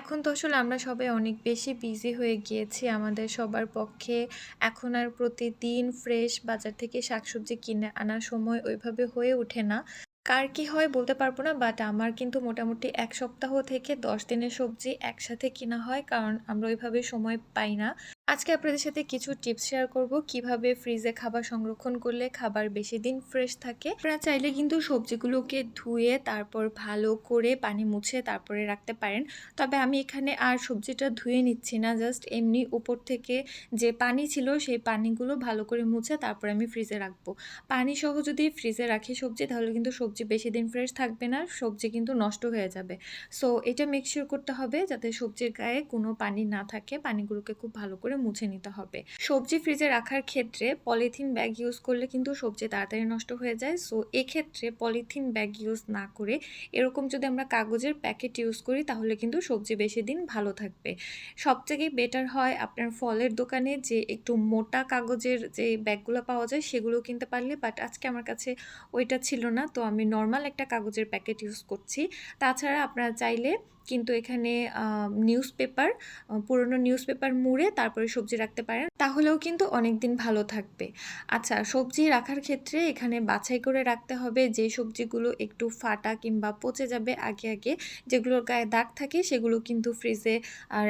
এখন তো আসলে আমরা সবাই অনেক বেশি বিজি হয়ে গিয়েছি। আমাদের সবার পক্ষে এখন আর প্রতিদিন ফ্রেশ বাজার থেকে শাকসবজি কিনে আনার সময় ওইভাবে হয়ে ওঠে না। কার কি হয় বলতে পারবো না, বাট আমার কিন্তু মোটামুটি ১ সপ্তাহ থেকে ১০ দিনের সবজি একসাথে কিনা হয়, কারণ আমরা ওইভাবে সময় পাই না। আজকে আপনাদের সাথে কিছু টিপস শেয়ার করব কিভাবে ফ্রিজে খাবার সংরক্ষণ করলে খাবার বেশি দিন ফ্রেশ থাকে। আপনারা চাইলে কিন্তু সবজিগুলোকে ধুয়ে তারপর ভালো করে পানি মুছে তারপরে রাখতে পারেন। তবে আমি এখানে আর সবজিটা ধুয়ে নিচ্ছি না, জাস্ট এমনি উপর থেকে যে পানি ছিল সেই পানিগুলো ভালো করে মুছে তারপরে আমি ফ্রিজে রাখবো। পানি সহ যদি ফ্রিজে রাখি সবজি, তাহলে কিন্তু সবজি বেশি দিন ফ্রেশ থাকবে না, সবজি কিন্তু নষ্ট হয়ে যাবে। সো এটা মেক শিওর করতে হবে যাতে সবজির গায়ে কোনো পানি না থাকে, পানিগুলোকে খুব ভালো করে মুছে নিতে হবে। সবজি ফ্রিজে রাখার ক্ষেত্রে পলিথিন ব্যাগ ইউজ করলে কিন্তু সবজি তাড়াতাড়ি নষ্ট হয়ে যায়। সো এক্ষেত্রে পলিথিন ব্যাগ ইউজ না করে এরকম যদি আমরা কাগজের প্যাকেট ইউজ করি তাহলে কিন্তু সবজি বেশি দিন ভালো থাকবে। সবথেকে বেটার হয় আপনার ফলের দোকানে যে একটু মোটা কাগজের যে ব্যাগগুলো পাওয়া যায় সেগুলো কিনতে পারলে, বাট আজকে আমার কাছে ওইটা ছিল না, তো আমি নর্মাল একটা কাগজের প্যাকেট ইউজ করছি। তাছাড়া আপনারা চাইলে কিন্তু এখানে নিউজ পেপার, পুরনো নিউজ পেপার মুড়ে তারপরে সবজি রাখতে পারেন, তাহলেও কিন্তু অনেক দিন ভালো থাকবে। আচ্ছা, সবজি রাখার ক্ষেত্রে এখানে বাছাই করে রাখতে হবে যে সবজিগুলো একটু ফাটা কিংবা পচে যাবে আগে আগে, যেগুলোর গায়ে দাগ থাকে সেগুলো কিন্তু ফ্রিজে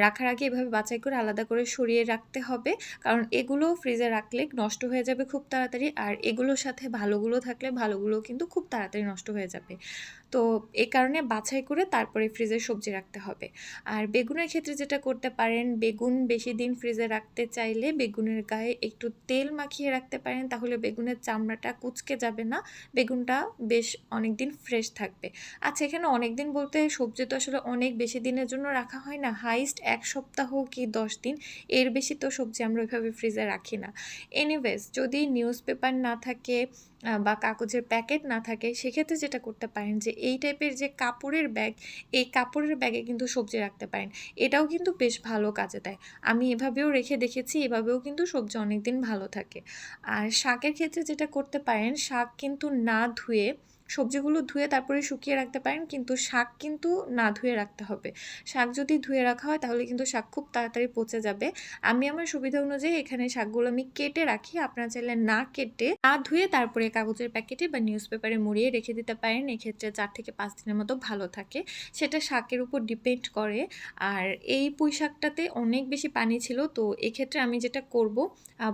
রাখার আগে এভাবে বাছাই করে আলাদা করে সরিয়ে রাখতে হবে, কারণ এগুলো ফ্রিজে রাখলে নষ্ট হয়ে যাবে খুব তাড়াতাড়ি, আর এগুলোর সাথে ভালোগুলো থাকলে ভালোগুলো কিন্তু খুব তাড়াতাড়ি নষ্ট হয়ে যাবে। তো এই কারণে বাছাই করে তারপরে ফ্রিজে সবজি রাখতে হবে। আর বেগুনের ক্ষেত্রে যেটা করতে পারেন, বেগুন বেশি দিন ফ্রিজে রাখতে চাইলে বেগুনের গায়ে একটু তেল মাখিয়ে রাখতে পারেন, তাহলে বেগুনের চামড়াটা কুঁচকে যাবে না, বেগুনটা বেশ অনেক দিন ফ্রেশ থাকবে। আচ্ছা, এখানে অনেক দিন বলতে সবজি তো আসলে অনেক বেশি দিনের জন্য রাখা হয় না, হাইস্ট ১ সপ্তাহ কি ১০ দিন, এর বেশি তো সবজি আমরা ওইভাবে ফ্রিজে রাখি না। এনিওয়েজ, যদি নিউজ পেপার না থাকে বা কাগজের প্যাকেট না থাকে, সেক্ষেত্রে যেটা করতে পারেন যে এই টাইপের যে কাপড়ের ব্যাগ, এই কাপড়ের ব্যাগে কিন্তু সবজি রাখতে পারেন। এটাও কিন্তু বেশ ভালো কাজে দেয়। আমি এভাবেও রেখে দেখেছি, এভাবেও কিন্তু সবজি অনেক দিন ভালো থাকে। আর শাকের ক্ষেত্রে যেটা করতে পারেন, শাক কিন্তু না ধুয়ে, সবজিগুলো ধুয়ে তারপরে শুকিয়ে রাখতে পারেন, কিন্তু শাক কিন্তু না ধুয়ে রাখতে হবে। শাক যদি ধুয়ে রাখা হয় তাহলে কিন্তু শাক খুব তাড়াতাড়ি পচে যাবে। আমি আমার সুবিধা অনুযায়ী এখানে শাকগুলো আমি কেটে রাখি, আপনারা চাইলে না কেটে না ধুয়ে তারপরে কাগজের প্যাকেটে বা নিউজ পেপারে মুড়িয়ে রেখে দিতে পারেন, এক্ষেত্রে ৪ থেকে ৫ দিনের মতো ভালো থাকে। সেটা শাকের উপর ডিপেন্ড করে। আর এই পুঁই শাকটাতে অনেক বেশি পানি ছিল, তো এক্ষেত্রে আমি যেটা করব,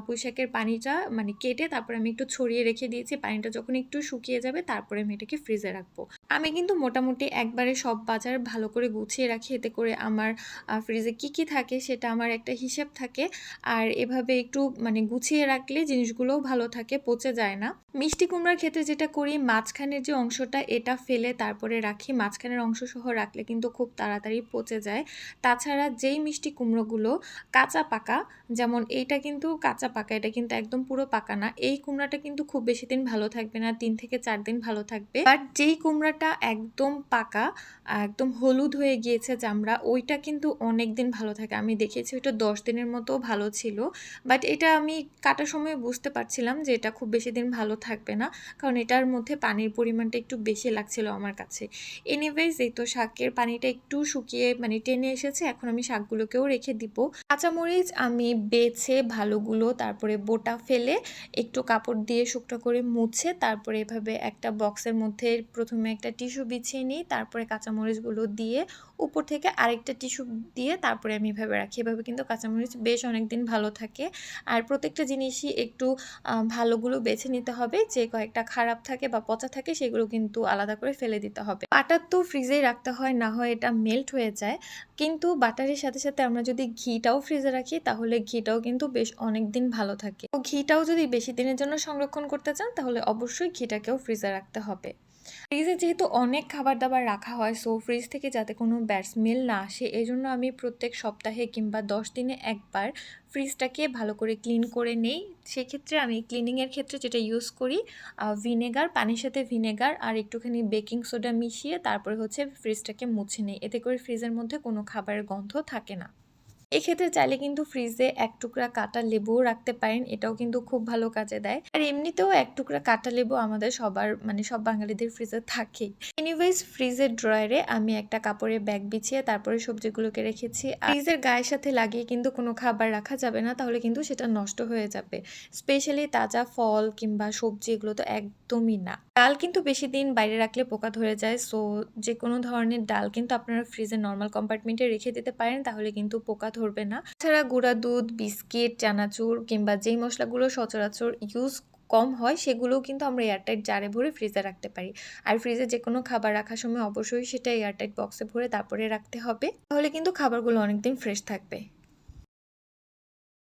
পুঁই শাকের পানিটা মানে কেটে তারপরে আমি একটু ছড়িয়ে রেখে দিয়েছি, পানিটা যখন একটু শুকিয়ে যাবে তারপরে আমি এটাকে ফ্রিজে রাখবো। আমি কিন্তু মোটামুটি একবারে সব বাজার ভালো করে গুছিয়ে রাখি, এতে করে আমার ফ্রিজে কি কি থাকে সেটা আমার একটা হিসেব থাকে। আর এভাবে একটু মানে গুছিয়ে রাখলে জিনিসগুলোও ভালো থাকে, পচে যায় না। মিষ্টি কুমড়ার ক্ষেত্রে যেটা করি, মাঝখানের যে অংশটা এটা ফেলে তারপরে রাখি, মাঝখানের অংশ সহ রাখলে কিন্তু খুব তাড়াতাড়ি পচে যায়। তাছাড়া যেই মিষ্টি কুমড়োগুলো কাঁচা পাকা, যেমন এইটা কিন্তু কাঁচা পাকা, এটা কিন্তু একদম পুরো পাকা না, এই কুমড়াটা কিন্তু খুব বেশি দিন ভালো থাকবে না, ৩ থেকে ৪ দিন ভালো থাকবে। বাট যেই কুমড়াটা একদম পাকা, একদম হলুদ হয়ে গিয়েছে চামড়া, ওইটা কিন্তু অনেক দিন ভালো থাকে। আমি দেখেছি ওইটা ১০ দিনের মতো ভালো ছিল, বাট এটা আমি কাটার সময় বুঝতে পারছিলাম যে এটা খুব বেশি দিন ভালো থাকবে না, কারণ এটার মধ্যে পানির পরিমাণটা একটু বেশি লাগছিল আমার কাছে। এনিওয়েজ, এই তো শাকের পানিটা একটু শুকিয়ে মানে টেনে এসেছে, এখন আমি শাকগুলোকেও রেখে দিব। কাঁচামরিচ আমি বেছে ভালোগুলো তারপরে বোটা ফেলে একটু কাপড় দিয়ে শুকনো করে মুছে তারপরে এভাবে একটা বক্সের মধ্যে প্রথমে একটা টিস্যু বিছিয়ে নিই, তারপরে কাঁচামরিচগুলো দিয়ে উপর থেকে আরেকটা টিস্যু দিয়ে তারপরে আমি এভাবে রাখি। এভাবে কিন্তু কাঁচামরিচ বেশ অনেক দিন ভালো থাকে। আর প্রত্যেকটা জিনিসই একটু ভালোগুলো বেছে নিতে হবে, যে কয়েকটা খারাপ থাকে বা পচা থাকে সেগুলো কিন্তু আলাদা করে ফেলে দিতে হবে। বাটার তো ফ্রিজেই রাখতে হয়, না হয় এটা মেল্ট হয়ে যায়। কিন্তু বাটারের সাথে সাথে আমরা যদি ঘিটাও ফ্রিজে রাখি তাহলে ঘিটাও কিন্তু বেশ অনেক দিন ভালো থাকে। তো ঘিটাও যদি বেশি দিনের জন্য সংরক্ষণ করতে চান তাহলে অবশ্যই ঘিটাকেও ফ্রিজে রাখতে হবে। ফ্রিজে যেহেতু অনেক খাবার দাবার রাখা হয়, সো ফ্রিজ থেকে যাতে কোনো ব্যাড স্মেল না আসে এজন্য আমি প্রত্যেক সপ্তাহে কিংবা ১০ দিনে একবার ফ্রিজটাকে ভালো করে ক্লিন করে নেই। সেক্ষেত্রে আমি ক্লিনিংয়ের ক্ষেত্রে যেটা ইউজ করি, ভিনেগার, পানির সাথে ভিনেগার আর একটুখানি বেকিং সোডা মিশিয়ে তারপরে হচ্ছে ফ্রিজটাকে মুছে নেই, এতে করে ফ্রিজের মধ্যে কোনো খাবারের গন্ধ থাকে না। এক্ষেত্রে চাইলে কিন্তু ফ্রিজে ১ টুকরা কাঁটা লেবুও রাখতে পারেন। এটাও কিন্তু খুব ভালো কাজে দেয়। আর এমনিতেও ১ টুকরা কাঁটা লেবু আমাদের সবার মানে সব বাঙালিদের ফ্রিজে থাকেই। এনিওয়েজ ফ্রিজের ড্রয়ারে আমি একটা কাপড়ের ব্যাগ বিছিয়ে তারপরে সবজিগুলোকে রেখেছি। আর ফ্রিজের গায়ের সাথে লাগিয়ে কিন্তু কোনো খাবার রাখা যাবে না, তাহলে কিন্তু সেটা নষ্ট হয়ে যাবে। স্পেশালি তাজা ফল কিংবা সবজি এগুলো তো একদমই না। ডাল কিন্তু বেশি দিন বাইরে রাখলে পোকা ধরে যায়। সো যেকোনো ধরনের ডাল কিন্তু আপনারা ফ্রিজের নরমাল কম্পার্টমেন্টে রেখে দিতে পারেন, তাহলে কিন্তু পোকা ধরবে না। এছাড়া গুঁড়া দুধ, বিস্কিট, চানাচুর কিংবা যেই মসলাগুলো সচরাচর ইউজ কম হয় সেগুলোও কিন্তু আমরা এয়ারটাইট জারে ভরে ফ্রিজে রাখতে পারি। আর ফ্রিজে যেকোনো খাবার রাখার সময় অবশ্যই সেটা এয়ারটাইট বক্সে ভরে তারপরে রাখতে হবে। তাহলে কিন্তু খাবারগুলো অনেকদিন ফ্রেশ থাকবে।